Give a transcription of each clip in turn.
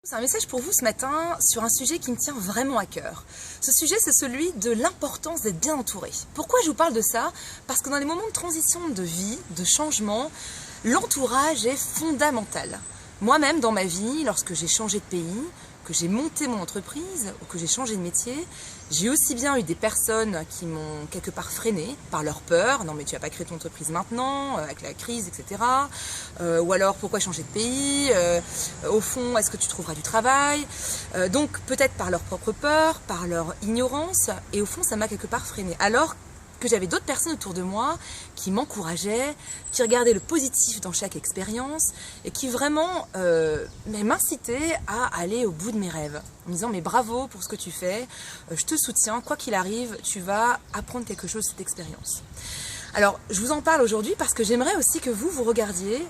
C'est un message pour vous ce matin sur un sujet qui me tient vraiment à cœur. Ce sujet, c'est celui de l'importance d'être bien entouré. Pourquoi je vous parle de ça? Parce que dans les moments de transition de vie, de changement, l'entourage est fondamental. Moi-même, dans ma vie, lorsque j'ai changé de pays, que j'ai monté mon entreprise ou que j'ai changé de métier, j'ai aussi bien eu des personnes qui m'ont quelque part freiné par leur peur. Non mais tu vas pas créer ton entreprise maintenant, avec la crise, etc. Ou alors pourquoi changer de pays, au fond est-ce que tu trouveras du travail, donc peut-être par leur propre peur, par leur ignorance, et au fond ça m'a quelque part freiné. Alors que j'avais d'autres personnes autour de moi qui m'encourageaient, qui regardaient le positif dans chaque expérience et qui vraiment m'incitaient à aller au bout de mes rêves. En me disant mais bravo pour ce que tu fais, je te soutiens, quoi qu'il arrive, tu vas apprendre quelque chose de cette expérience. Alors je vous en parle aujourd'hui parce que j'aimerais aussi que vous regardiez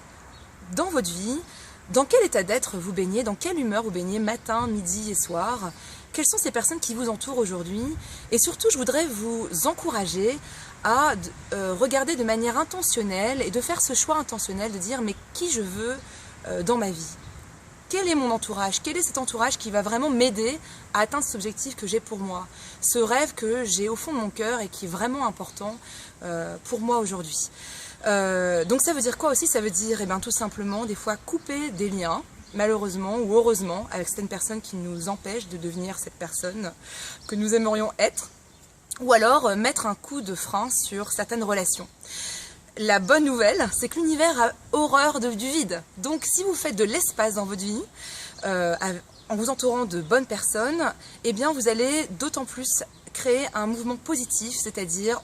dans votre vie, dans quel état d'être vous baignez, dans quelle humeur vous baignez matin, midi et soir. Quelles sont ces personnes qui vous entourent aujourd'hui? Et surtout, je voudrais vous encourager à regarder de manière intentionnelle et de faire ce choix intentionnel de dire mais qui je veux dans ma vie? Quel est mon entourage? Quel est cet entourage qui va vraiment m'aider à atteindre cet objectif que j'ai pour moi? Ce rêve que j'ai au fond de mon cœur et qui est vraiment important pour moi aujourd'hui. Donc ça veut dire quoi aussi? Ça veut dire tout simplement des fois couper des liens, malheureusement ou heureusement, avec certaines personnes qui nous empêchent de devenir cette personne que nous aimerions être, ou alors mettre un coup de frein sur certaines relations. La bonne nouvelle, c'est que l'univers a horreur du vide. Donc si vous faites de l'espace dans votre vie, en vous entourant de bonnes personnes, eh bien vous allez d'autant plus créer un mouvement positif, c'est-à-dire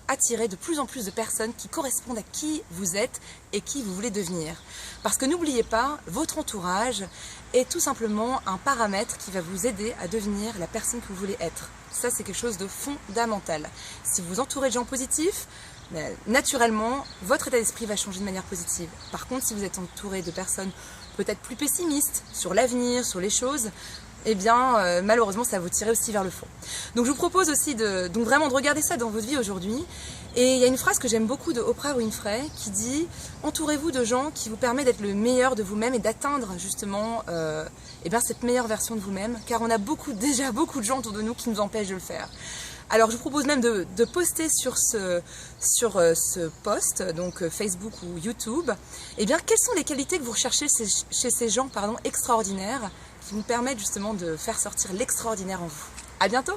attirer de plus en plus de personnes qui correspondent à qui vous êtes et qui vous voulez devenir. Parce que n'oubliez pas, votre entourage est tout simplement un paramètre qui va vous aider à devenir la personne que vous voulez être. Ça, c'est quelque chose de fondamental. Si vous vous entourez de gens positifs, naturellement, votre état d'esprit va changer de manière positive. Par contre, si vous êtes entouré de personnes peut-être plus pessimistes sur l'avenir, sur les choses, eh bien, malheureusement, ça va vous tirer aussi vers le fond. Donc, je vous propose aussi donc vraiment de regarder ça dans votre vie aujourd'hui. Et il y a une phrase que j'aime beaucoup de Oprah Winfrey qui dit « Entourez-vous de gens qui vous permettent d'être le meilleur de vous-même et d'atteindre justement cette meilleure version de vous-même, car on a déjà beaucoup de gens autour de nous qui nous empêchent de le faire. » Alors je vous propose même de poster sur ce post, donc Facebook ou YouTube, quelles sont les qualités que vous recherchez chez ces gens extraordinaires qui vous permettent justement de faire sortir l'extraordinaire en vous. À bientôt!